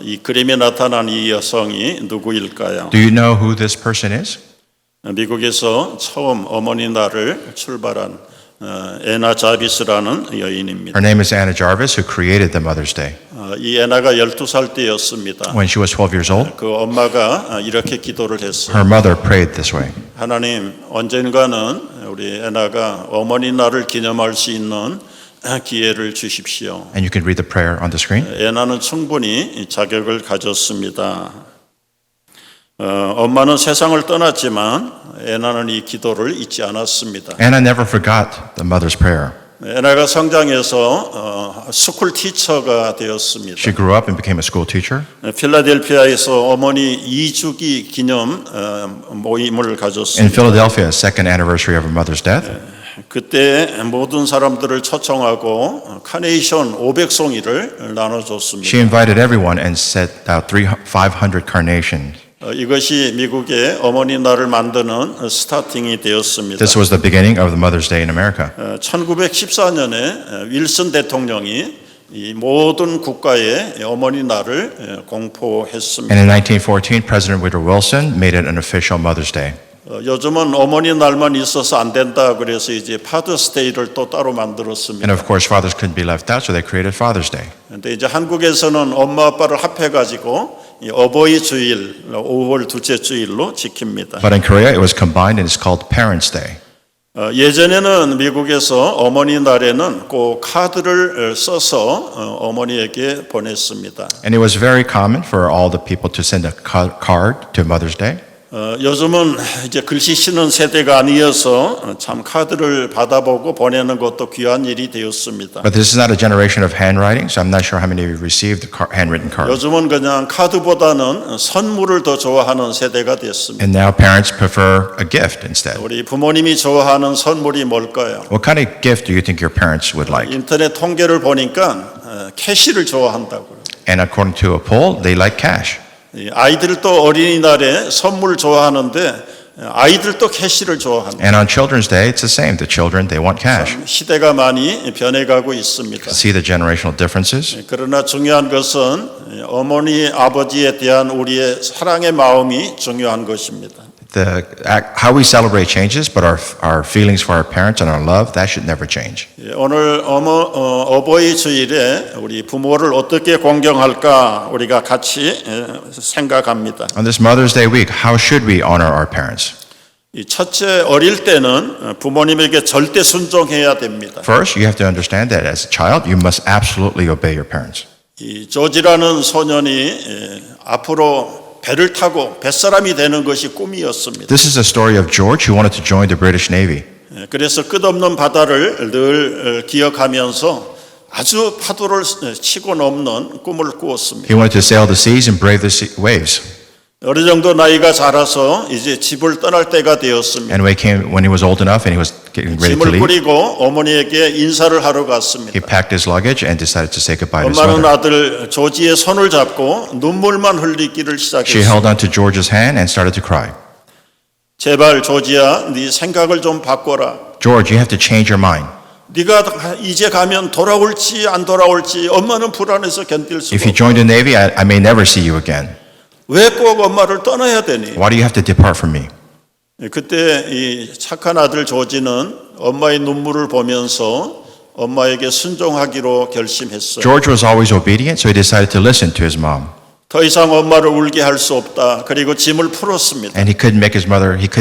이 그림에 나타난 이 여성이 누구일까요? Do you know who this person is? 미국에서 처음 어머니 날을 출발한 애나 자비스라는 여인입니다. Her name is Anna Jarvis, who created the Mother's Day. 이 애나가 12살 때였습니다. When she was 12 years old, 그 엄마가 이렇게 기도를 했어요. her mother prayed this way. 하나님, 언젠가는 우리 애나가 어머니 날을 기념할 수 있는 기회를 주십시오. And you can read the prayer on the screen. 애나는 충분히 자격을 가졌습니다. 엄마는 세상을 떠났지만 애나는 이 기도를 잊지 않았습니다. Anna never forgot the mother's prayer. 애나가 성장해서 스쿨 티처가 되었습니다. She grew up and became a school teacher. 필라델피아에서 어머니 2주기 기념 모임을 In 가졌습니다. Philadelphia, second anniversary of her mother's death, 그때 모든 사람들을 초청하고 카네이션 500송이를 나눠줬습니다. she invited everyone and set out 500 carnations. 이것이 미국의 어머니 날을 만드는 스타팅이 되었습니다. This was the beginning of the Mother's Day in America. 1914년에 윌슨 대통령이 이 모든 국가에 어머니 날을 공포했습니다. And in 1914, President Woodrow Wilson made it an official Mother's Day. 요즘은 어머니 날만 있어서 안 된다 그래서 이제 파더스 데이를 또 따로 만들었습니다. And of course, fathers couldn't be left out, so they created Father's Day. 근데 이제 한국에서는 엄마 아빠를 합해 가지고 어버이 주일 5월 둘째 주일로 지킵니다. But in Korea, it was combined and it's called Parents' Day. 예전에는 미국에서 어머니 날에는 꼭 카드를 써서 어머니에게 보냈습니다. And it was very common for all the people to send a card to Mother's Day. 요즘은 이제 글씨 쓰는 세대가 아니어서 참 카드를 받아보고 보내는 것도 귀한 일이 되었습니다. But this is not a generation of handwriting, so I'm not sure how many of you received the handwritten card. 요즘은 그냥 카드보다는 선물을 더 좋아하는 세대가 됐습니다. And now parents prefer a gift instead. 우리 부모님이 좋아하는 선물이 뭘까요? What kind of gift do you think your parents would like? 인터넷 통계를 보니까 캐시를 좋아한다고요. And according to a poll, they like cash. 아이들도 어린이날에 선물 좋아하는데 아이들도 캐시를 좋아합니다. And on Children's Day, it's the same. The children, they want cash. 시대가 많이 변해가고 있습니다. See the generational differences? 그러나 중요한 것은 어머니, 아버지에 대한 우리의 사랑의 마음이 중요한 것입니다. How we celebrate changes, but our feelings for our parents and our love, that should never change. 오늘 어버이 주일에 우리 부모를 어떻게 공경할까 우리가 같이 생각합니다. On this Mother's Day week, how should we honor our parents? 이 첫째 어릴 때는 부모님에게 절대 순종해야 됩니다. First, you have to understand that as a child, you must absolutely obey your parents. 이 조지라는 소년이 앞으로 배를 타고 뱃사람이 되는 것이 꿈이었습니다. This is a story of George who wanted to join the British Navy. 그래서 끝없는 바다를 늘 기억하면서 아주 파도를 치고 넘는 꿈을 꾸었습니다. He wanted to sail the seas and brave the waves. 어느 정도 나이가 자라서 이제 집을 떠날 때가 되었습니다. And when he was old enough and he was getting ready to 짐을 leave, 뿌리고 어머니에게 인사를 하러 갔습니다. he packed his luggage and decided to say goodbye to his 엄마는 mother. 아들 조지의 손을 잡고 눈물만 흘리기를 She 시작했습니다. held on to George's hand and started to cry. 제발 조지야, 네 생각을 좀 바꿔라. George, you have to change your mind. 네가 이제 가면 돌아올지 안 돌아올지 엄마는 불안해서 견딜 수가 If you 없어. join the Navy, I may never see you again. 왜 꼭 엄마를 떠나야 되니? Why do you have to depart from me? 그때 이 착한 아들 조지는 엄마의 눈물을 보면서 엄마에게 순종하기로 결심했어요. George was always obedient, so he decided to listen to his mom. 더 이상 엄마를 울게 할 수 없다. 그리고 짐을 풀었습니다. And he couldn't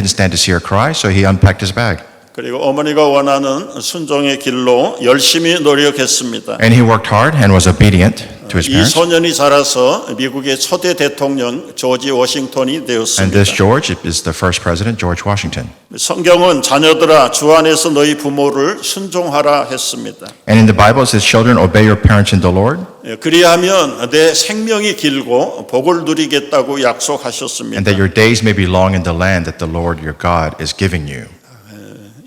stand to see her cry, so he unpacked his bag. 그리고 어머니가 원하는 순종의 길로 열심히 노력했습니다. And he worked hard and was obedient to his 이 parents. 소년이 자라서 미국의 초대 대통령 조지 워싱턴이 And 되었습니다. this George is the first president, George Washington. 성경은 자녀들아 주 안에서 너희 부모를 순종하라 했습니다. And in the Bible it says, children, obey your parents in the Lord. 그리하면 내 생명이 길고 복을 누리겠다고 약속하셨습니다. And that your days may be long in the land that the Lord your God is giving you.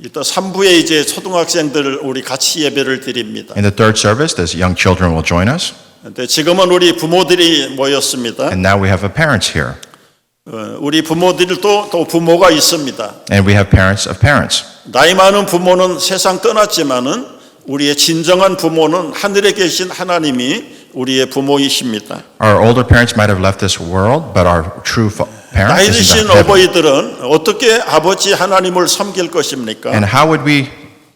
이따 3부에 이제 초등학생들 우리 같이 예배를 드립니다. In the third service, these young children will join us. 근데 지금은 우리 부모들이 모였습니다. And now we have parents here. 우리 부모들도 또 부모가 있습니다. And we have parents of parents. 나이 많은 부모는 세상 떠났지만은 우리의 진정한 부모는 하늘에 계신 하나님이 우리의 부모이십니다. Our older parents might have left this world, but our true parent 나이 is in 드신 the heaven. 어버이들은 어떻게 아버지 하나님을 섬길 것입니까? And how would we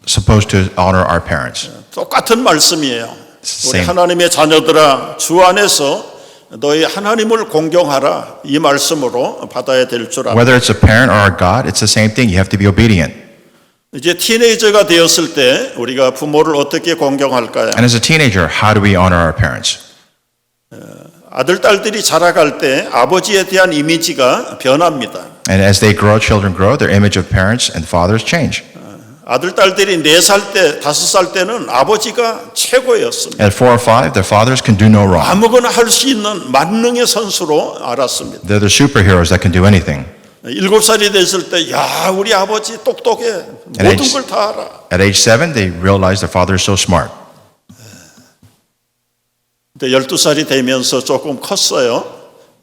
supposed to honor our parents? 똑같은 말씀이에요. 우리 Same. 하나님의 자녀들아 주 안에서 너희 하나님을 공경하라 이 말씀으로 받아야 될 줄 압니다. Whether it's a parent or our God, it's the same thing. You have to be obedient. 이제 티네이저가 되었을 때 우리가 부모를 어떻게 공경할까요? And as a teenager, how do we honor our parents? 아들 딸들이 자라갈 때 아버지에 대한 이미지가 변합니다. And as they grow, children grow, their image of parents and fathers change. 아들 딸들이 4살 때, 5살 때는 아버지가 최고였습니다. At 4 or 5, their fathers can do no wrong. 아무거나 할 수 있는 만능의 선수로 알았습니다. They're the superheroes that can do anything. 7살이 됐을 때, 야, 우리 아버지 똑똑해. 모든 걸 다 알아. At age 7, they realize their father is so smart. 근데 12살이 되면서 조금 컸어요.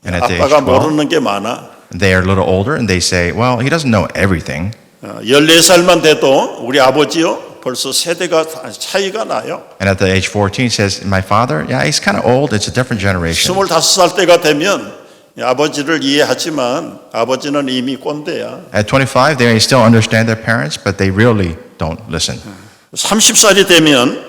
And at the age 아빠가 12, 모르는 게 많아. they are a little older and they say, well, he doesn't know everything. 14살만 돼도 우리 아버지요, 벌써 세대가 차이가 나요. And at the age 14, he says, my father, yeah, he's kind of old. It's a different generation. 25살 때가 되면 아버지를 이해하지만 아버지는 이미 꼰대야. At 25, they still understand their parents, but they really don't listen. 30살이 되면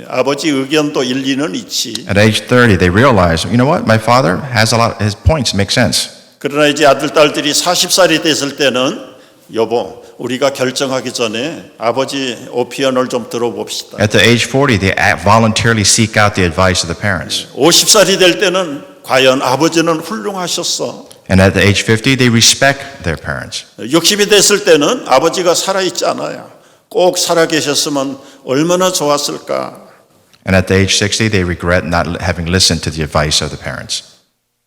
아버지 의견도 일리는 있지. At age 30, they realize, you know what, my father has a lot, his points make sense. 그러나 이제 아들, 딸들이 40살이 됐을 때는 여보, 우리가 결정하기 전에 아버지 오피언을 좀 들어봅시다. At the age 40, they voluntarily seek out the advice of the parents. 50살이 될 때는 과연 아버지는 훌륭하셨어. And at the age 50, they respect their parents. 60이 됐을 때는 아버지가 살아있지 않아요. 꼭 살아계셨으면 얼마나 좋았을까. And at the age 60, they regret not having listened to the advice of the parents.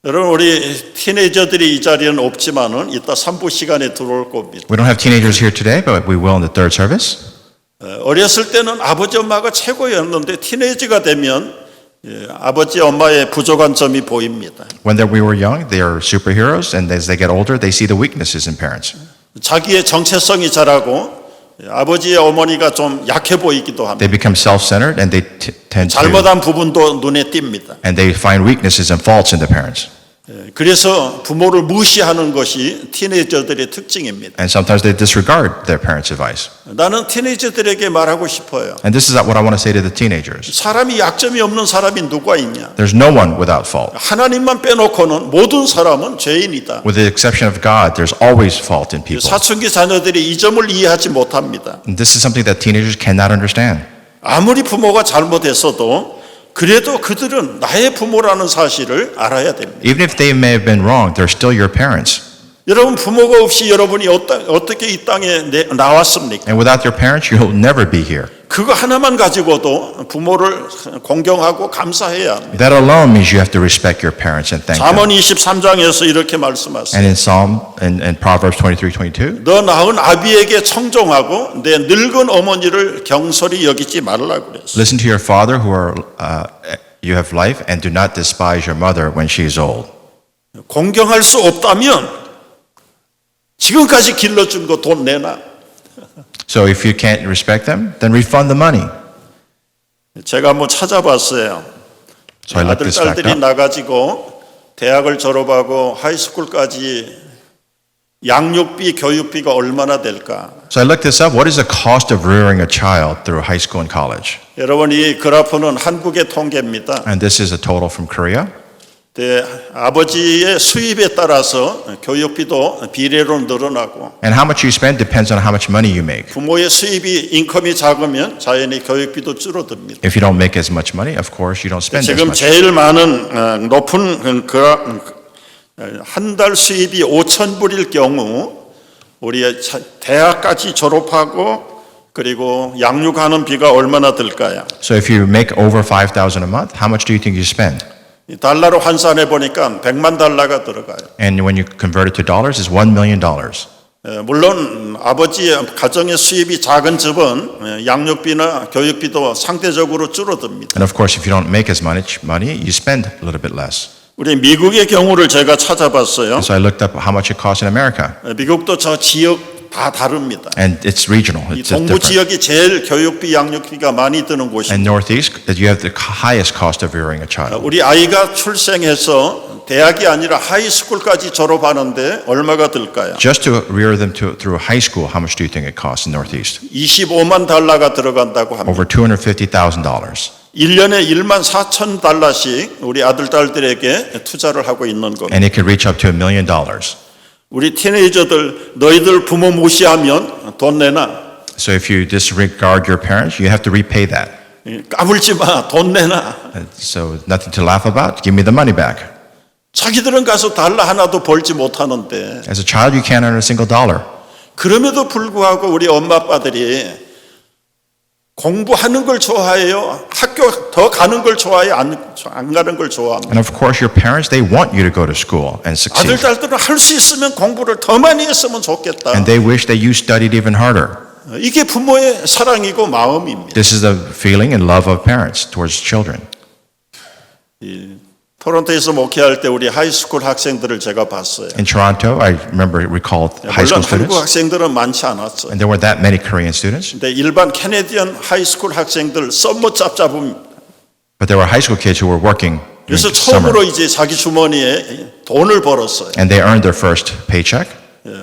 여러분 우리 티네이저들이 이 자리에는 없지만은 이따 3부 시간에 들어올 겁니다. We don't have teenagers here today, but we will in the third service. 어렸을 때는 아버지 엄마가 최고였는데 티네이저가 되면 아버지 엄마의 부족한 점이 보입니다. When we were young, they are superheroes, and as they get older, they see the weaknesses in parents. 자기의 정체성이 자라고 아버지의 어머니가 좀 약해 보이기도 합니다. They become self-centered, and they tend to, 잘못한 부분도 눈에 띕니다. and they find weaknesses and faults in the parents. 그래서 부모를 무시하는 것이 티네이저들의 특징입니다. And sometimes they disregard their parents' advice. 나는 티네이저들에게 말하고 싶어요. And this is what I want to say to the teenagers. 사람이 약점이 없는 사람이 누가 있냐? There's no one without fault. 하나님만 빼놓고는 모든 사람은 죄인이다. With the exception of God, there's always fault in people. 사춘기 자녀들이 이 점을 이해하지 못합니다. And this is something that teenagers cannot understand. 아무리 부모가 잘못했어도 그래도 그들은 나의 부모라는 사실을 알아야 됩니다. Even if they may have been wrong, they're still your parents. 여러분 부모가 없이 여러분이 어떻게 이 땅에 나왔습니까? And without your parents, you'll never be here. 그거 하나만 가지고도 부모를 공경하고 감사해야 합니다. That alone means you have to respect your parents and thank 잠언 them. 23장에서 이렇게 말씀하세요. And in Proverbs 23:22, 너 낳은 아비에게 청종하고 내 늙은 어머니를 경솔히 여기지 말라고 그랬어요. listen to your father who are you have life, and do not despise your mother when she is old. 공경할 수 없다면 지금까지 길러준 거 돈 내놔. So if you can't respect them, then refund the money. 제가 한번 찾아봤어요. So I looked 아들 this back 딸들이 up. 나가지고 대학을 졸업하고 하이스쿨까지 양육비, 교육비가 얼마나 될까? So I looked this up. What is the cost of rearing a child through high school and college? 여러분 이 그래프는 한국의 통계입니다. And this is a total from Korea. 네, 아버지의 수입에 따라서 교육비도 비례로 늘어나고 And how much you spend depends on how much money you make. 부모의 수입이 인컴이 작으면 자연히 교육비도 줄어듭니다. If you don't make as much money, of course, you don't spend as 지금 much. 제일 많은 높은 한 달 수입이 5,000불일 경우 우리 대학까지 졸업하고 그리고 양육하는 비가 얼마나 들까요? So if you make over $5,000 a month, how much do you think you spend? 달러로 환산해 보니까 100만 달러가 들어가요. And when you convert it to dollars, it's $1 million. 물론 아버지의 가정의 수입이 작은 집은 양육비나 교육비도 상대적으로 줄어듭니다. And of course, if you don't make as much money, you spend a little bit less. 우리 미국의 경우를 제가 찾아봤어요. So I looked up how much it costs in America. 미국도 저 지역 다 다릅니다. And it's regional. 이 It's just 동부 different. 지역이 제일 교육비, 양육비가 많이 드는 And 곳입니다. Northeast, that you have the highest cost of rearing a child. 우리 아이가 출생해서 대학이 아니라 하이스쿨까지 졸업하는데 얼마가 들까요? Just to rear them through high school, how much do you think it costs in Northeast? 25만 달러가 들어간다고 합니다. Over $250,000. 1년에 1만 4천 달러씩 우리 아들, 딸들에게 투자를 하고 있는 겁니다. And it could reach up to $1 million. 우리 티네이저들 너희들 부모 무시하면 돈 내놔. So if you disregard your parents, you have to repay that. 까불지 마. 돈 내놔. So nothing to laugh about. Give me the money back. 자기들은 가서 달러 하나도 벌지 못하는데 As a child, you can't earn a single dollar. 그럼에도 불구하고 우리 엄마 아빠들이 공부하는 걸 좋아해요? 학교 더 가는 걸 좋아해요? 안 가는 걸 좋아합니다. And of course, your parents, they want you to go to school and 아들, succeed. 딸들은 할 수 있으면 공부를 더 많이 했으면 좋겠다. And they wish that you studied even harder. 이게 부모의 사랑이고 마음입니다. This is the feeling and love of parents towards children. 토론토에서 목회할 때 우리 하이스쿨 학생들을 제가 봤어요. In Toronto, I recall high 물론 school 한국 students, 학생들은 많지 않았어요. and there weren't that many Korean students, 근데 일반 캐네디언 하이스쿨 학생들 썸머 짭짭합니다. but there were high school kids who were working during 그래서 summer, 처음으로 이제 자기 주머니에 돈을 벌었어요. and they earned their first paycheck,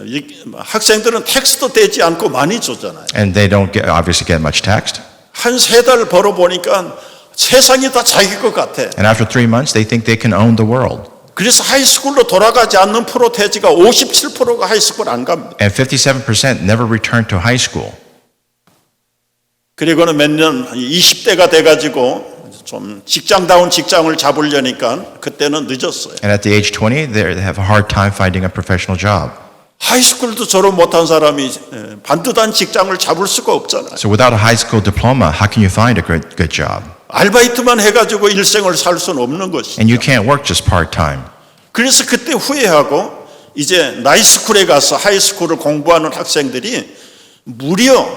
이 학생들은 텍스도 떼지 않고 많이 줬잖아요. and they don't obviously get much taxed. 한 3달 벌어보니까 세상이 다 자기 것 같아. And after 3 months, they think they can own the world. 그래서 하이스쿨로 돌아가지 않는 프로테지가 57%가 하이스쿨 안 갑니다. And 57% never returned to high school. 그리고는 몇 년 20대가 돼가지고 좀 직장다운 직장을 잡으려니까 그때는 늦었어요. And at the age 20, they have a hard time finding a professional job. 하이스쿨도 졸업 못한 사람이 반듯한 직장을 잡을 수가 없잖아요. So without a high school diploma, how can you find a good job? 알바이트만 해가지고 일생을 살 수는 없는 것이죠. And you can't work just part-time. 그래서 그때 후회하고 이제 나이스쿨에 가서 하이스쿨을 공부하는 학생들이 무려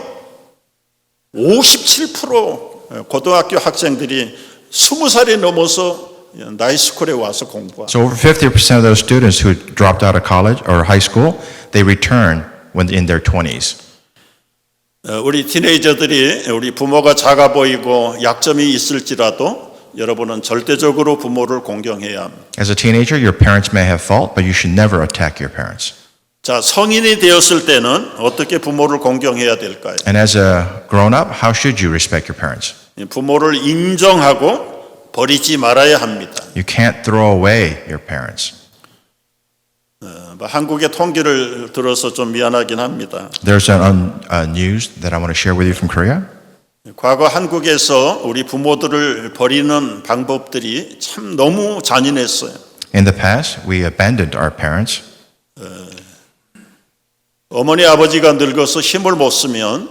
57% 고등학교 학생들이 20살이 넘어서 나이스쿨에 와서 공부하고 So over 50% of those students who dropped out of college or high school, they return when in their 20s. 우리 티네이저들이 우리 부모가 작아 보이고 약점이 있을지라도 여러분은 절대적으로 부모를 공경해야 합니다. As a teenager, your parents may have fault, but you should never attack your parents. 자, 성인이 되었을 때는 어떻게 부모를 공경해야 될까요? And as a grown-up, how should you respect your parents? 부모를 인정하고 버리지 말아야 합니다. You can't throw away your parents. 한국의 통계를 들어서 좀 미안하긴 합니다. There's a news that I want to share with you from Korea. 과거 한국에서 우리 부모들을 버리는 방법들이 참 너무 잔인했어요. In the past, we abandoned our parents. 어머니 아버지가 늙어서 힘을 못 쓰면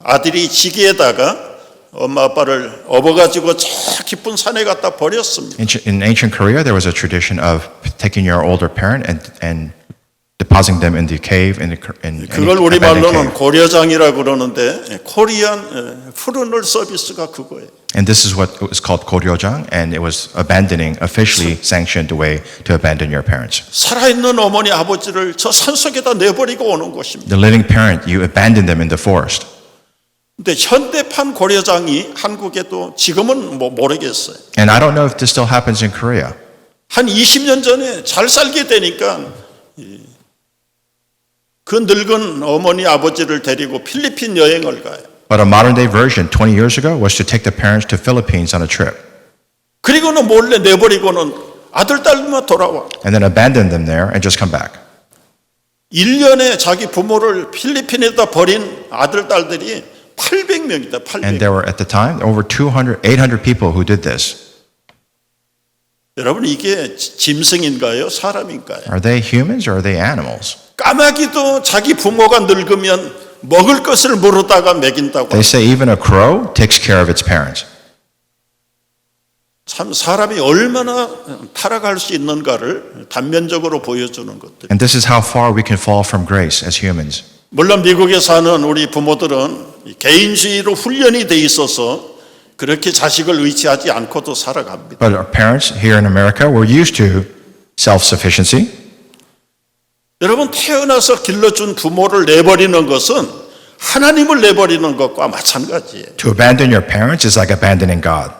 아들이 지게에다가 엄마 아빠를 업어가지고 저 깊은 산에 갖다 버렸습니다. In ancient Korea, there was a tradition of taking your older parent and depositing them in the cave in 그걸 an 우리 abandoned 말로는 cave. 고려장이라고 그러는데 코리안 푸르널 서비스가 그거예요. And this is what is called 고려장, and it was abandoning, officially sanctioned way to abandon your parents. 살아있는 어머니 아버지를 저 산속에다 내버리고 오는 것입니다. The living parent, you abandon them in the forest. 근데 현대판 고려장이 한국에도 지금은 모르겠어요. And I don't know if this still happens in Korea. 한 20년 전에 잘 살게 되니까 그 늙은 어머니 아버지를 데리고 필리핀 여행을 가요. But a modern day version 20 years ago was to take the parents to Philippines on a trip 그리고는 몰래 내버리고는 아들 딸만 돌아와. and then abandon them there and just come back. 1년에 자기 부모를 필리핀에다 버린 아들 딸들이 800명이다. And 800명. there were at the time over 800 people who did this. 여러분 이게 짐승인가요? 사람인가요? Are they humans or are they animals? 까마귀도 자기 부모가 늙으면 먹을 것을 물어다가 먹인다고. They say even a crow takes care of its parents. 참 사람이 얼마나 타락할 수 있는가를 단면적으로 보여주는 것들. And this is how far we can fall from grace as humans. 물론 미국에 사는 우리 부모들은 개인주의로 훈련이 돼 있어서 그렇게 자식을 의지하지 않고도 살아갑니다. But our parents here in America were used to self-sufficiency. 여러분, 태어나서 길러준 부모를 내버리는 것은 하나님을 내버리는 것과 마찬가지예요. To abandon your parents is like abandoning God.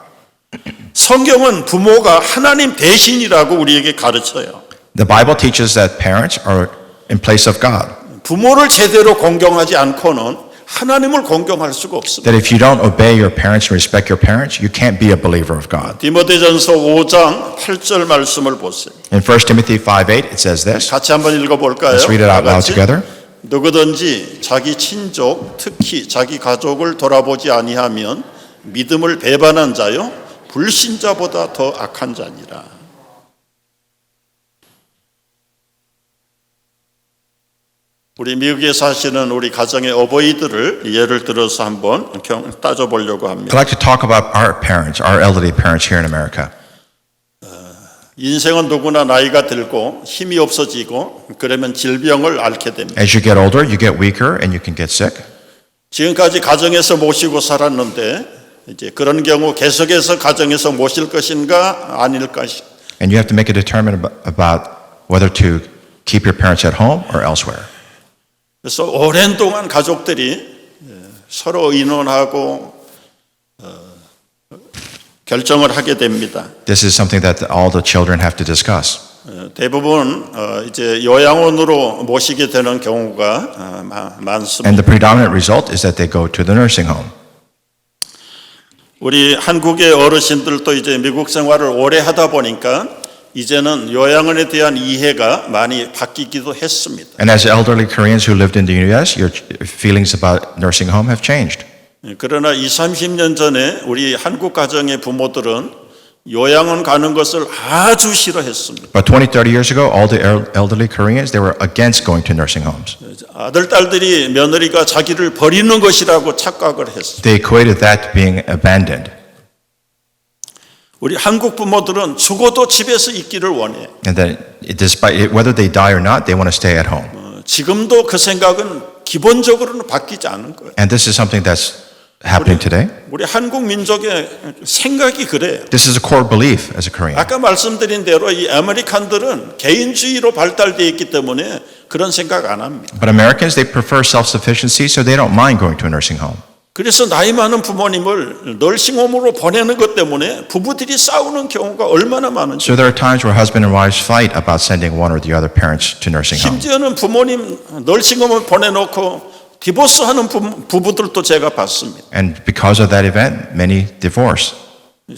성경은 부모가 하나님 대신이라고 우리에게 가르쳐요. The Bible teaches that parents are in place of God. 부모를 제대로 공경하지 않고는 하나님을 공경할 수가 없습니다. That if you don't obey your parents and respect your parents, you can't be a believer of God. 디모데전서 5장 8절 말씀을 보세요. In 1 Timothy 5:8, it says this. 같이 한번 읽어볼까요? Let's read it out 다 loud 같이. together. 누구든지 자기 친족, 특히 자기 가족을 돌아보지 아니하면 믿음을 배반한 자요 불신자보다 더 악한 자니라. 우리 미국에 사시는 우리 가정의 어버이들을 예를 들어서 한번 따져보려고 합니다. I'd like to talk about our parents, our elderly parents here in America. 인생은 누구나 나이가 들고 힘이 없어지고 그러면 질병을 앓게 됩니다. As you get older, you get weaker and you can get sick. 지금까지 가정에서 모시고 살았는데 이제 그런 경우 계속해서 가정에서 모실 것인가 아닐 것인가. And you have to make a determination about whether to keep your parents at home or elsewhere. 그래서 오랜 동안 가족들이 서로 의논하고 결정을 하게 됩니다. This is something that all the children have to discuss. 대부분 이제 요양원으로 모시게 되는 경우가 많습니다. And the predominant result is that they go to the nursing home. 우리 한국의 어르신들도 이제 미국 생활을 오래 하다 보니까 이제는 요양원에 대한 이해가 많이 바뀌기도 했습니다. And as elderly Koreans who lived in the U.S., your feelings about nursing home have changed. 그러나 20, 30년 전에 우리 한국 가정의 부모들은 요양원 가는 것을 아주 싫어했습니다. But 20, 30 years ago, all the elderly Koreans, they were against going to nursing homes. 아들, 딸들이 며느리가 자기를 버리는 것이라고 착각을 했어요. They equated that to being abandoned. 우리 한국 부모들은 죽어도 집에서 있기를 원해요. And that despite whether they die or not, they want to stay at home. 지금도 그 생각은 기본적으로는 바뀌지 않은 거예요. And this is something that's happening today. 우리 한국 민족의 생각이 그래요. This is a core belief as a Korean. 아까 말씀드린 대로 이 아메리칸들은 개인주의로 발달되어 있기 때문에 그런 생각 안 합니다. But Americans, they prefer self-sufficiency, so they don't mind going to a nursing home. 그래서 나이 많은 부모님을 널싱홈으로 보내는 것 때문에 부부들이 싸우는 경우가 얼마나 많은지. So there are times where husband and wives fight about sending one or the other parents to nursing home. 심지어는 부모님 널싱홈을 보내놓고 디보스하는 부부들도 제가 봤습니다. And because of that event, many divorce.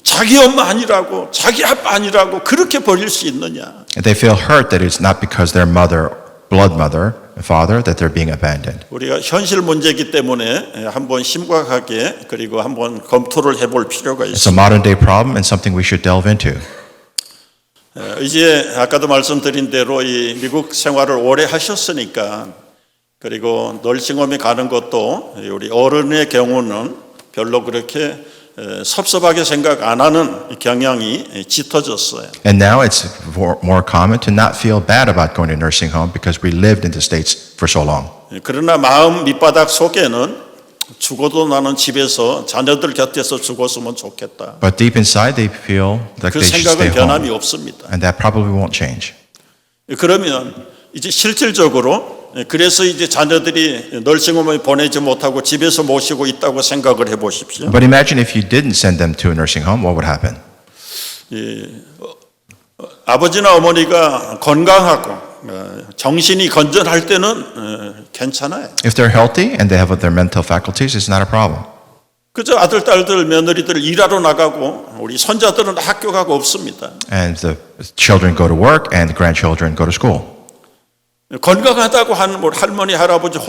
자기 엄마 아니라고, 자기 아빠 아니라고 그렇게 버릴 수 있느냐. And they feel hurt that it's not because their mother, blood mother, father, that they're being abandoned. 우리가 현실 문제이기 때문에 한번 심각하게 그리고 한번 검토를 해볼 필요가 It's a 있습니다. modern day problem and something we should delve into. 이제 아까도 말씀드린 대로 이 미국 생활을 오래 하셨으니까 그리고 널싱홈에 가는 것도 우리 어른의 경우는 별로 그렇게 섭섭하게 생각 안 하는 경향이 짙어졌어요. And now it's more common to not feel bad about going to nursing home because we lived in the States for so long. 그러나 마음 밑바닥 속에는 죽어도 나는 집에서 자녀들 곁에서 죽었으면 좋겠다. But deep inside, they feel like 그 they should stay 생각은 변함이 home. 없습니다. And that probably won't change. 그러면 이제 실질적으로 그래서 이제 자녀들이 널싱홈에 보내지 못하고 집에서 모시고 있다고 생각을 해보십시오. But imagine if you didn't send them to a nursing home, what would happen? 아버지나 어머니가 건강하고 정신이 건전할 때는 괜찮아요. If they're healthy and they have their mental faculties, it's not a problem. 그저 아들, 딸들, 며느리들 일하러 나가고 우리 손자들은 학교 가고 없습니다. And the children go to work and the grandchildren go to school. 건강하다고 하는 할머니, 할아버지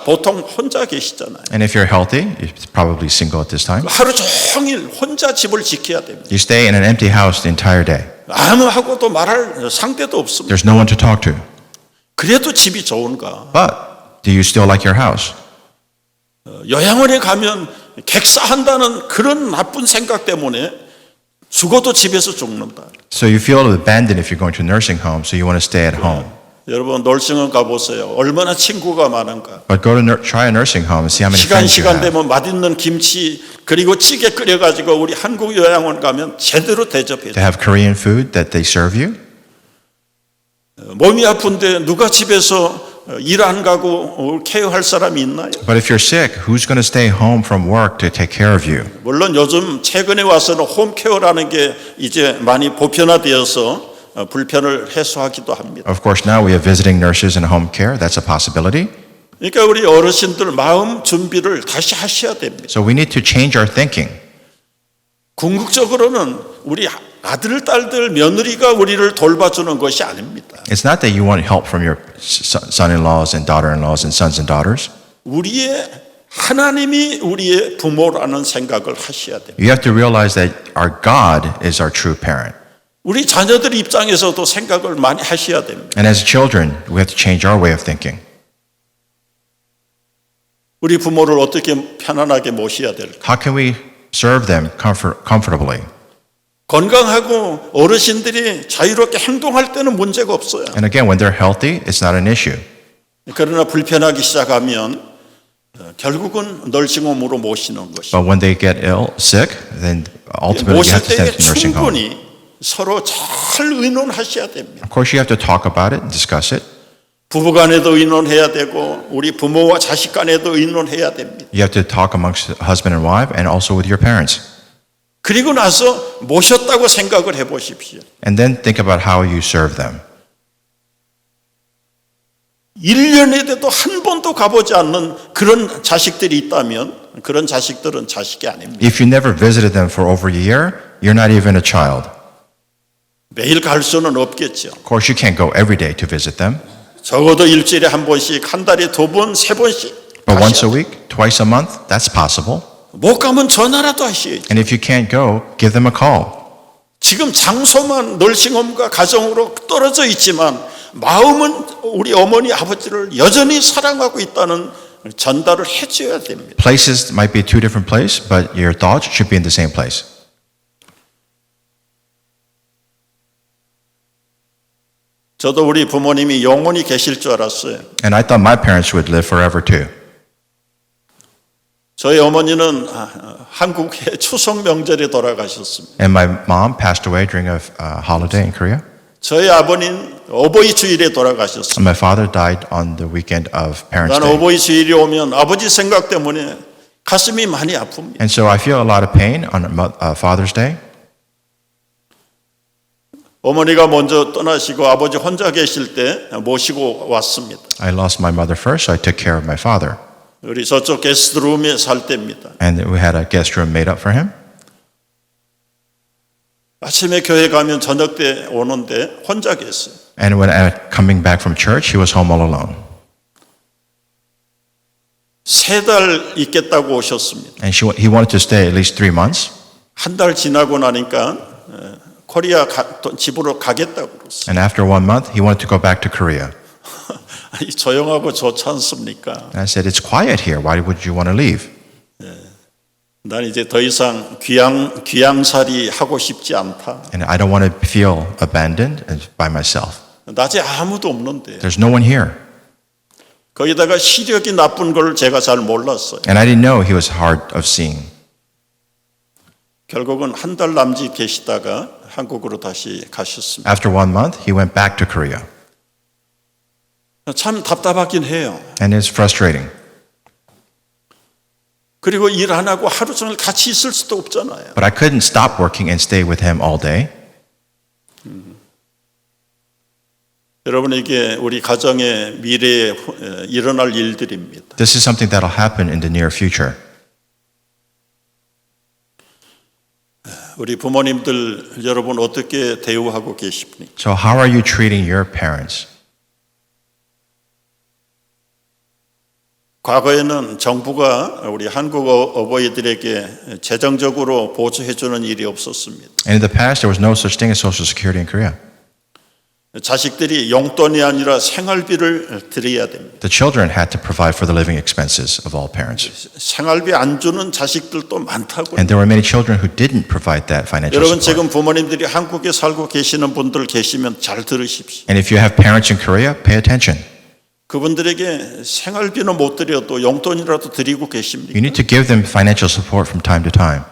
보통 혼자 계시잖아요. And if you're healthy, you're probably single at this time. 하루 종일 혼자 집을 지켜야 됩니다. You stay in an empty house the entire day. 아무하고도 말할 상대도 없습니다. There's no one to talk to. 그래도 집이 좋은가? But do you still like your house? 요양원에 가면 객사한다는 그런 나쁜 생각 때문에 죽어도 집에서 죽는다. So you feel abandoned if you're going to a nursing home, so you want to stay at home. 여러분 널싱홈 가보세요. 얼마나 친구가 많은가. But go to try a nursing home and see how many friends you 시간 have. 되면 맛있는 김치 그리고 찌개 끓여가지고 우리 한국 요양원 가면 제대로 대접해요. To have Korean food that they serve you. 몸이 아픈데 누가 집에서 일 안 가고 케어할 사람이 있나요? But if you're sick, who's going to stay home from work to take care of you? 물론 요즘 최근에 와서는 홈케어라는 게 이제 많이 보편화되어서 불편을 해소하기도 합니다. Of course, now we have visiting nurses and home care. That's a possibility. 그러니까 우리 어르신들 마음 준비를 다시 하셔야 됩니다. So we need to change our thinking. 궁극적으로는 우리 아들, 딸들, 며느리가 우리를 돌봐주는 것이 아닙니다. It's not that you want help from your son-in-laws and daughter-in-laws and sons and daughters. 우리의 하나님이 우리의 부모라는 생각을 하셔야 됩니다. You have to realize that our God is our true parent. 우리 자녀들 입장에서도 생각을 많이 하셔야 됩니다. And as children, we have to change our way of thinking. 우리 부모를 어떻게 편안하게 모셔야 될까? How can we serve them comfortably? 건강하고 어르신들이 자유롭게 행동할 때는 문제가 없어요. And again, when they're healthy, it's not an issue. 그러나 불편하기 시작하면 결국은 널싱홈으로 모시는 것이. But when they get ill, sick, then ultimately you 모실 have to 때에 send them to nursing home. 충분히 서로 잘 의논하셔야 됩니다. Of course, you have to talk about it and discuss it. 부부간에도 의논해야 되고 우리 부모와 자식 간에도 의논해야 됩니다. You have to talk amongst husband and wife and also with your parents. 그리고 나서 모셨다고 생각을 해보십시오. And then think about how you serve them. 1년에 돼도 한 번도 가보지 않는 그런 자식들이 있다면 그런 자식들은 자식이 아닙니다. If you never visited them for over a year, you're not even a child. 매일 갈 수는 없겠죠. Of course, you can't go every day to visit them. 적어도 일주일에 한 번씩, 한 달에 두 번, 세 번씩 But once a 가셔야 돼요. week, twice a month, that's possible. 못 가면 전화라도 하셔야죠. And if you can't go, give them a call. 지금 장소만 널싱홈과 가정으로 떨어져 있지만 마음은 우리 어머니 아버지를 여전히 사랑하고 있다는 전달을 해줘야 됩니다. Places might be two different places, but your thoughts should be in the same place. 저도 우리 부모님이 영원히 계실 줄 알았어요. And I thought my parents would live forever too. 저희 어머니는 한국의 추석 명절에 돌아가셨습니다. And my mom passed away during a holiday in Korea. 저희 아버님 어버이 주일에 And 돌아가셨습니다. my father died on the weekend of Parents' 난 Day. 어버이 주일이 오면 아버지 생각 때문에 가슴이 많이 아픕니다. And so I feel a lot of pain on Father's Day. 어머니가 먼저 떠나시고 아버지 혼자 계실 때 모시고 왔습니다. I lost my mother first, so I took care of my father. 우리 저쪽 게스트룸에 살 때입니다. And we had a guest room made up for him. 아침에 교회 가면 저녁 때 오는데 혼자 계세요. And when coming back from church, he was home all alone. 3달 있겠다고 오셨습니다. And he wanted to stay at least 3 months. 한 달 지나고 나니까 코리아 집으로 가겠다고 그랬어요. And after 1 month, he wanted to go back to Korea. 아니, 조용하고 좋지 않습니까? And I said, it's quiet here. Why would you want to leave? 난 이제 더 이상 귀양살이 하고 싶지 않다. And I don't want to feel abandoned by myself. 낮에 아무도 없는데 There's no one here. 거기다가 시력이 나쁜 걸 제가 잘 몰랐어요. And I didn't know he was hard of seeing. 결국은 한 달 남짓 계시다가 한국으로 다시 가셨습니다. After 1 month, he went back to Korea. 참 답답하긴 해요. And it's frustrating. 그리고 일 안 하고 하루 종일 같이 있을 수도 없잖아요. But I couldn't stop working and stay with him all day. 여러분 이게 우리 가정의 미래에 일어날 일들입니다. This is something that'll happen in the near future. 우리 부모님들 여러분 어떻게 대우하고 계십니까? So how are you treating your parents? 과거에는 정부가 우리 한국 어버이들에게 재정적으로 보조해 주는 일이 없었습니다. And in the past, there was no such thing as Social Security in Korea. 자식들이 용돈이 아니라 생활비를 드려야 됩니다. The children had to provide for the living expenses of all parents. 생활비 안 주는 자식들도 많다고요. And there were many children who didn't provide that financial 여러분 support. 지금 부모님들이 한국에 살고 계시는 분들 계시면 잘 들으십시오. And if you have parents in Korea, pay attention. 그분들에게 생활비는 못 드려도 용돈이라도 드리고 계십니까? You need to give them financial support from time to time.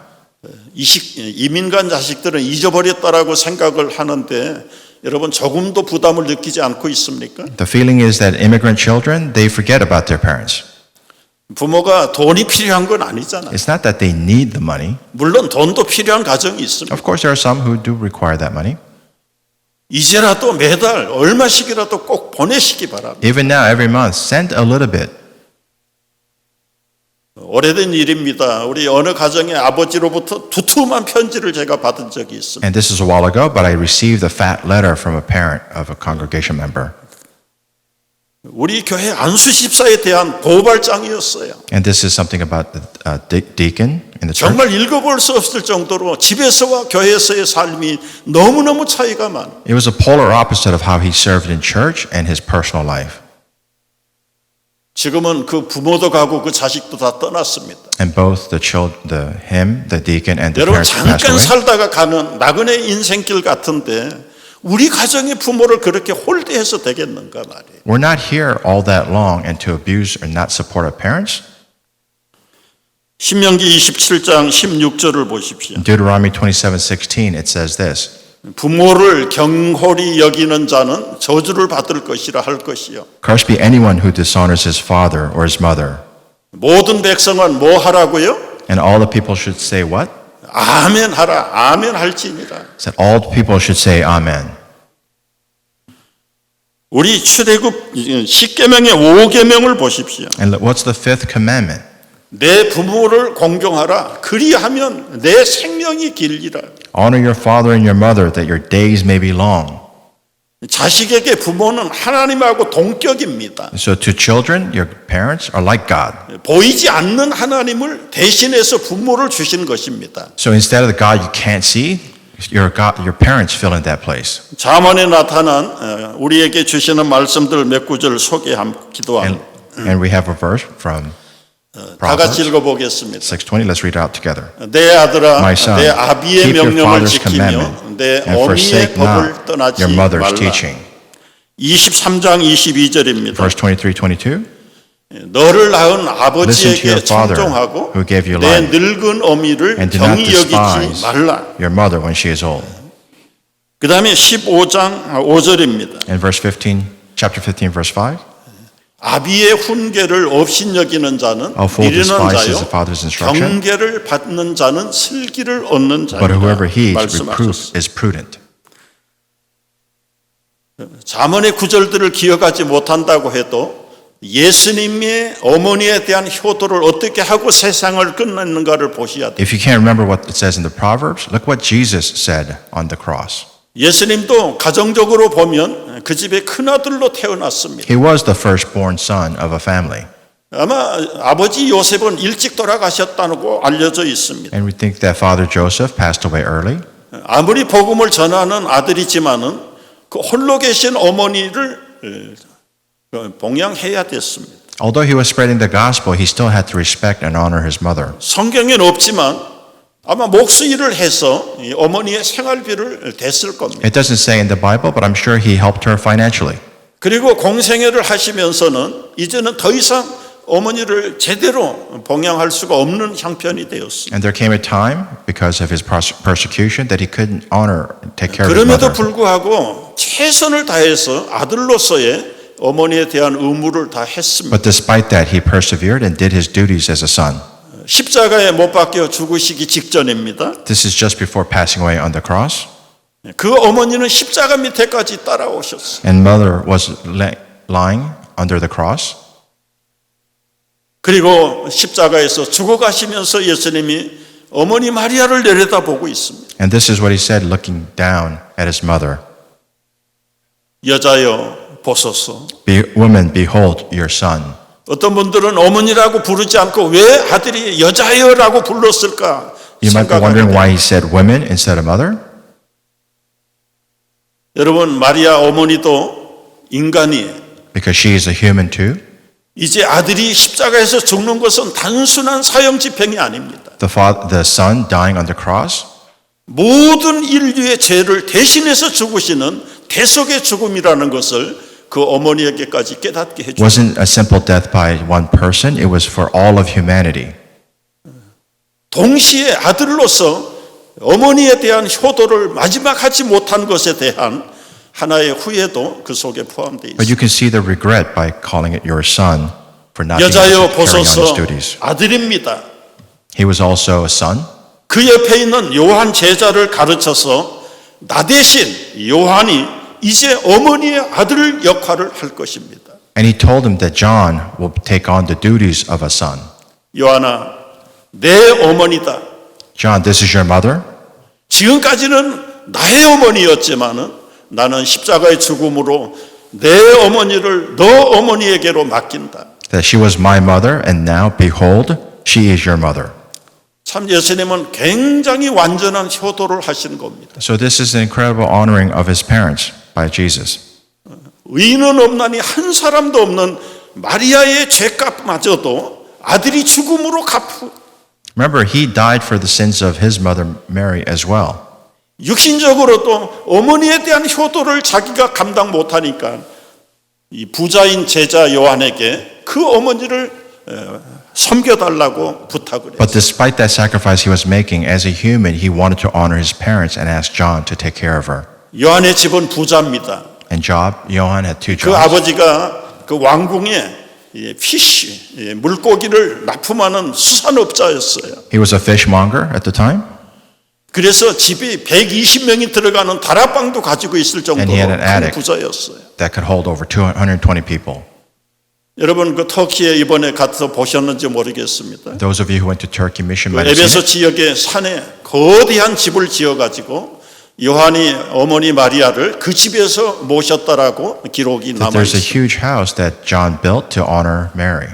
이민 간 자식들은 잊어버렸다라고 생각을 하는데 여러분 조금도 부담을 느끼지 않고 있습니까? The feeling is that immigrant children, they forget about their parents. 부모가 돈이 필요한 건 아니잖아요. It's not that they need the money. 물론 돈도 필요한 가정이 있습니다. Of course, there are some who do require that money. 이제라도 매달 얼마씩이라도 꼭 보내시기 바랍니다. Even now, every month, send a little bit. 오래된 일입니다. 우리 어느 가정의 아버지로부터 두툼한 편지를 제가 받은 적이 있습니다. And this is a while ago, but I received a fat letter from a parent of a congregation member. 우리 교회 안수 집사에 대한 보발장이었어요. And this is something about the deacon in the church. 정말 읽어볼 수 없을 정도로 집에서와 교회에서의 삶이 너무너무 차이가 많아요. It was a polar opposite of how he served in church and his personal life. 지금은 그 부모도 가고 그 자식도 다 떠났습니다. And both the deacon, and the 여러분 parents passed 잠깐 away. 살다가 가는 나그네 인생길 같은데 우리 가정의 부모를 그렇게 홀대해서 되겠는가 말이에요. We're not here all that long and to abuse or not support our parents. 신명기 27장 16절을 보십시오. In Deuteronomy 27:16, it says this. 부모를 경홀히 여기는 자는 저주를 받을 것이라 할 것이요. Cursed be anyone who dishonors his father or his mother. 모든 백성은 뭐 하라고요? And all the people should say what? 아멘 하라. 아멘 할지니라. It said all the people should say amen. 우리 출애굽 10계명의 5계명을 보십시오. And what's the fifth commandment? 내 부모를 공경하라. 그리하면 내 생명이 길리라. Honor your father and your mother that your days may be long. 자식에게 부모는 하나님하고 동격입니다. So to children, your parents are like God. 보이지 않는 하나님을 대신해서 부모를 주신 것입니다. So instead of the God you can't see, your parents fill in that place. 잠언에 나타난 우리에게 주시는 말씀들 몇 구절 소개하기도 합니다. And we have a verse from 다 같이 Proverbs 읽어보겠습니다. 6:20. Let's read it out together. 내 아들아, My son, 내 아비의 keep your 명령을 father's 지키며 commandment 내 and 어미의 forsake 법을 not 떠나지 your mother's 말라. teaching. 23장 22절입니다. Verse 23:22. 너를 낳은 Listen to 아버지에게 your father 청종하고 who gave you 내 life, 늙은 어미를 and do not 경히 여기지 despise 말라. your mother when she is old. 그 다음에 15장 5절입니다. And chapter 15, verse 5. 아비의 훈계를 업신여기는 자는 A fool 미련한 despises 자요 the father's instruction, 경계를 받는 자는 슬기를 얻는 but whoever 자니라 heeds 말씀하셨어요. reproof is prudent. 잠언의 구절들을 기억하지 못한다고 해도 예수님의 어머니에 대한 효도를 어떻게 하고 세상을 끝냈는가를 보셔야 돼요. If you can't remember what it says in the Proverbs, look what Jesus said on the cross. 예수님도 가정적으로 보면 그 집의 큰아들로 태어났습니다. He was the firstborn son of a family. 아마 아버지 요셉은 일찍 돌아가셨다고 알려져 있습니다. And we think that Father Joseph passed away early. 아무리 복음을 전하는 아들이지만은 그 홀로 계신 어머니를 봉양해야 됐습니다. Although he was spreading the gospel, he still had to respect and honor his mother. 성경에는 없지만 아마 목수일을 해서 이 어머니의 생활비를 댔을 겁니다. It doesn't say in the Bible, but I'm sure he helped her financially. 그리고 공생애를 하시면서는 이제는 더 이상 어머니를 제대로 봉양할 수가 없는 형편이 되었습니다. And there came a time, because of his persecution, that he couldn't honor and take care of his 그럼에도 mother. 불구하고 최선을 다해서 아들로서의 어머니에 대한 의무를 다 했습니다. But despite that, he persevered and did his duties as a son. 십자가에 못 박혀 죽으시기 직전입니다. This is just before passing away on the cross. 그 어머니는 십자가 밑에까지 따라오셨어요. And mother was lying under the cross. 그리고 십자가에서 죽어가시면서 예수님이 어머니 마리아를 내려다보고 있습니다. And this is what he said looking down at his mother. 여자여 보소서. Woman, behold your son. 어떤 분들은 어머니라고 부르지 않고 왜 아들이 여자여라고 불렀을까 You might be wondering 생각하게 why he said women instead of mother. 여러분 마리아 어머니도 인간이에요. Because she is a human too. 이제 아들이 십자가에서 죽는 것은 단순한 사형 집행이 아닙니다. The son dying on the cross 모든 인류의 죄를 대신해서 죽으시는 대속의 죽음이라는 것을 그 어머니에게까지 깨닫게 해주셨습니다. wasn't a simple death by one person. It was for all of humanity. 동시에 아들로서 어머니에 대한 효도를 마지막 하지 못한 것에 대한 하나의 후회도 그 속에 포함되어 But you 있습니다. can see the regret by calling it your son for not being 여자여 able to carry on his 보소서 duties. 아들입니다. He was also a son. 그 옆에 있는 요한 제자를 가르쳐서 나 대신 요한이 이제 어머니의 아들 역할을 할 것입니다. And he told him that John will take on the duties of a son. 요한아, 내 어머니다. John, this is your mother. 지금까지는 나의 어머니였지만은 나는 십자가의 죽음으로 내 어머니를 너 어머니에게로 맡긴다. That she was my mother, and now behold, she is your mother. 참 예수님은 굉장히 완전한 효도를 하시는 겁니다. So this is an incredible honoring of his parents by Jesus. 의인은 없나니 한 사람도 없는 마리아의 죄값마저도 아들이 죽음으로 갚고 Remember, he died for the sins of his mother Mary as well. 육신적으로도 어머니에 대한 효도를 자기가 감당 못하니까 이 부자인 제자 요한에게 그 어머니를 섬겨달라고 부탁을 But 했어요. despite that sacrifice he was making, as a human, he wanted to honor his parents and asked John to take care of her. 요한의 집은 부자입니다. And Johann had two 그 jobs. 아버지가 그 왕궁에 피쉬, 물고기를 납품하는 수산업자였어요. He was a fishmonger at the time, 그래서 집이 120명이 들어가는 다락방도 가지고 있을 정도로 And he had an 큰 attic. 부자였어요. that could hold over 220 people. 여러분 그 터키에 이번에 가서 보셨는지 모르겠습니다. Those of you who went to Turkey mission 그 might have seen 에베소 it. 지역의 산에 거대한 집을 지어가지고 요한이 어머니 마리아를 그 집에서 모셨다라고 기록이 That 남아 there's a 있습니다. huge house that John built to honor Mary.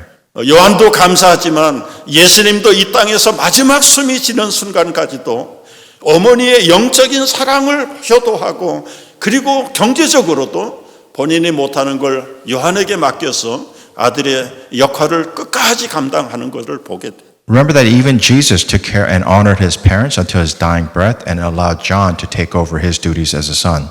요한도 감사하지만 예수님도 이 땅에서 마지막 숨이 지는 순간까지도 어머니의 영적인 사랑을 효도하고 그리고 경제적으로도 본인이 못하는 걸 요한에게 맡겨서 아들의 역할을 끝까지 감당하는 것을 보게 돼요. Remember that even Jesus took care and honored his parents until his dying breath and allowed John to take over his duties as a son.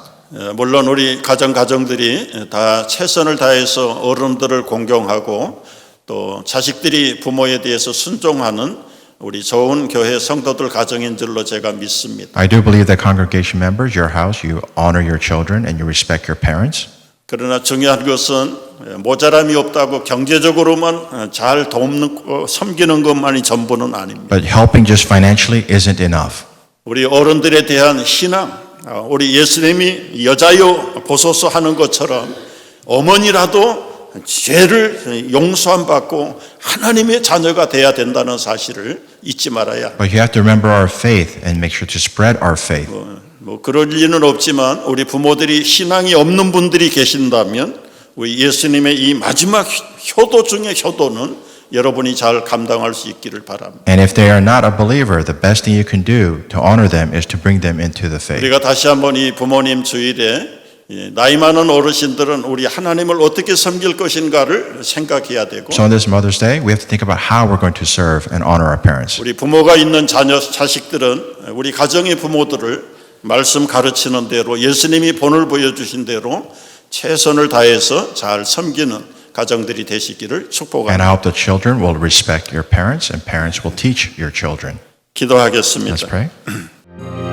물론 우리 가정들이 다 최선을 다해서 어른들을 공경하고 또 자식들이 부모에 대해서 순종하는 우리 좋은 교회 성도들 가정인 줄로 제가 믿습니다. I do believe that congregation members, your house, you honor your children and you respect your parents. 그러나 중요한 것은 모자람이 없다고 경제적으로만 잘 돕는 섬기는 것만이 전부는 아닙니다. But helping just financially isn't enough. 우리 어른들에 대한 신앙, 우리 예수님이 여자여 보소서 하는 것처럼 어머니라도 죄를 용서함 받고 하나님의 자녀가 돼야 된다는 사실을 잊지 말아야. But you have to remember our faith and make sure to spread our faith. 뭐 그럴 리는 없지만 우리 부모들이 신앙이 없는 분들이 계신다면 우리 예수님의 이 마지막 효도 중의 효도는 여러분이 잘 감당할 수 있기를 바랍니다. And if they are not a believer, the best thing you can do to honor them is to bring them into the faith. 우리가 다시 한번 이 부모님 주일에 나이 많은 어르신들은 우리 하나님을 어떻게 섬길 것인가를 생각해야 되고 So on this Mother's Day, we have to think about how we're going to serve and honor our parents. 우리 부모가 있는 자식들은 우리 가정의 부모들을 말씀 가르치는 대로 예수님이 본을 보여주신 대로 최선을 다해서 잘 섬기는 가정들이 되시기를 And I 축복합니다. hope the children will respect your parents and parents will teach your children. 기도하겠습니다. Let's pray.